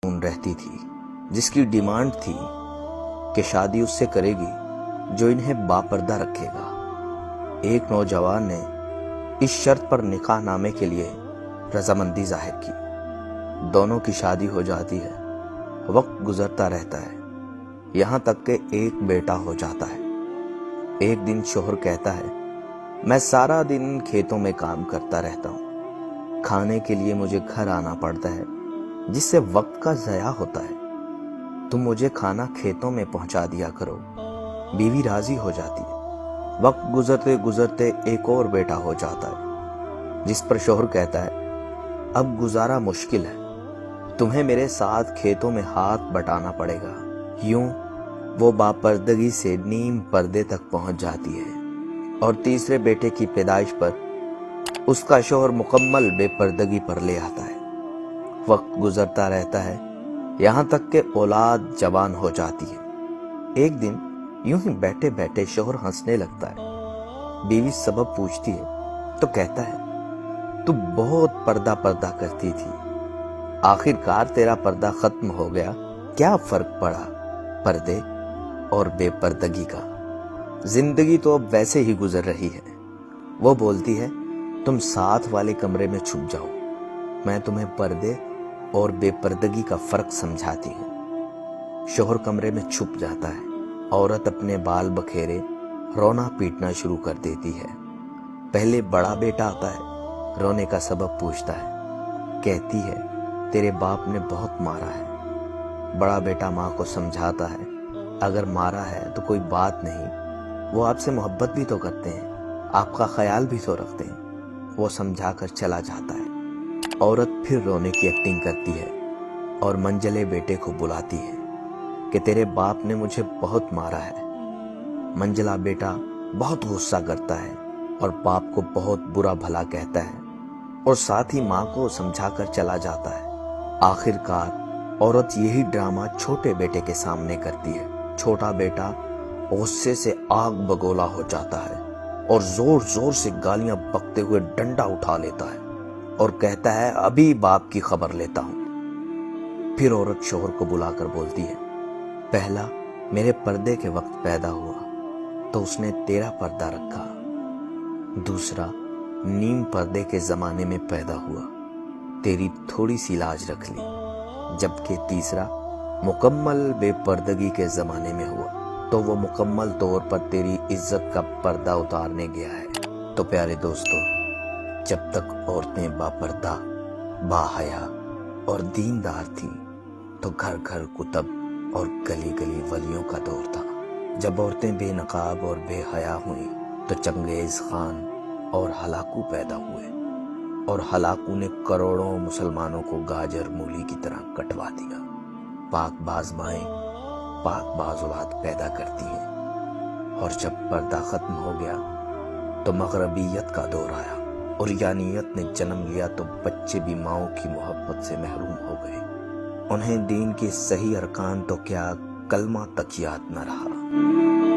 رہتی تھی جس کی ڈیمانڈ تھی کہ شادی اس سے کرے گی جو انہیں باپردہ رکھے گا۔ ایک نوجوان نے اس شرط پر نکاح نامے کے لیے رضامندی ظاہر کی۔ دونوں کی شادی ہو جاتی ہے، وقت گزرتا رہتا ہے، یہاں تک کہ ایک بیٹا ہو جاتا ہے۔ ایک دن شوہر کہتا ہے، میں سارا دن کھیتوں میں کام کرتا رہتا ہوں، کھانے کے لیے مجھے گھر آنا پڑتا ہے جس سے وقت کا ضیاع ہوتا ہے، تم مجھے کھانا کھیتوں میں پہنچا دیا کرو۔ بیوی راضی ہو جاتی ہے۔ وقت گزرتے گزرتے ایک اور بیٹا ہو جاتا ہے جس پر شوہر کہتا ہے، اب گزارا مشکل ہے، تمہیں میرے ساتھ کھیتوں میں ہاتھ بٹانا پڑے گا۔ یوں وہ باپردگی سے نیم پردے تک پہنچ جاتی ہے اور تیسرے بیٹے کی پیدائش پر اس کا شوہر مکمل بے پردگی پر لے آتا ہے۔ وقت گزرتا رہتا ہے یہاں تک کہ اولاد جوان ہو جاتی ہے۔ ایک دن یوں ہی بیٹھے بیٹھے شوہر ہنسنے لگتا ہے۔ بیوی سبب پوچھتی ہے تو کہتا ہے، تو بہت پردہ کرتی تھی، آخر کار تیرا پردہ ختم ہو گیا، کیا فرق پڑا پردے اور بے پردگی کا؟ زندگی تو اب ویسے ہی گزر رہی ہے۔ وہ بولتی ہے، تم ساتھ والے کمرے میں چھپ جاؤ، میں تمہیں پردے اور بے پردگی کا فرق سمجھاتی ہوں۔ شوہر کمرے میں چھپ جاتا ہے، عورت اپنے بال بکھیرے رونا پیٹنا شروع کر دیتی ہے۔ پہلے بڑا بیٹا آتا ہے، رونے کا سبب پوچھتا ہے، کہتی ہے، تیرے باپ نے بہت مارا ہے۔ بڑا بیٹا ماں کو سمجھاتا ہے، اگر مارا ہے تو کوئی بات نہیں، وہ آپ سے محبت بھی تو کرتے ہیں، آپ کا خیال بھی تو رکھتے ہیں۔ وہ سمجھا کر چلا جاتا ہے۔ عورت پھر رونے کی ایکٹنگ کرتی ہے اور منجلے بیٹے کو بلاتی ہے کہ تیرے باپ نے مجھے بہت مارا ہے۔ منجلا بیٹا بہت غصہ کرتا ہے اور باپ کو بہت برا بھلا کہتا ہے اور ساتھ ہی ماں کو سمجھا کر چلا جاتا ہے۔ آخر کار عورت یہی ڈرامہ چھوٹے بیٹے کے سامنے کرتی ہے۔ چھوٹا بیٹا غصے سے آگ بگولا ہو جاتا ہے اور زور زور سے گالیاں بکتے ہوئے ڈنڈا اٹھا لیتا ہے اور کہتا ہے، ابھی باپ کی خبر لیتا ہوں۔ پھر عورت شوہر کو بلا کر بولتی ہے، پہلا میرے پردے کے وقت پیدا ہوا تو اس نے تیرا پردہ رکھا، دوسرا نیم پردے کے زمانے میں پیدا ہوا، تیری تھوڑی سی لاج رکھ لی، جبکہ تیسرا مکمل بے پردگی کے زمانے میں ہوا تو وہ مکمل طور پر تیری عزت کا پردہ اتارنے گیا ہے۔ تو پیارے دوستو، جب تک عورتیں باپردہ، باحیا اور دیندار تھیں تو گھر گھر کتب اور گلی گلی ولیوں کا دور تھا۔ جب عورتیں بے نقاب اور بے حیا ہوئیں تو چنگیز خان اور ہلاکو پیدا ہوئے اور ہلاکو نے کروڑوں مسلمانوں کو گاجر مولی کی طرح کٹوا دیا۔ پاک باز مائیں پاک باز اولاد پیدا کرتی ہیں، اور جب پردہ ختم ہو گیا تو مغربیت کا دور آیا اور یانیت نے جنم لیا تو بچے بھی ماؤں کی محبت سے محروم ہو گئے۔ انہیں دین کے صحیح ارکان تو کیا کلمہ تک یاد نہ رہا۔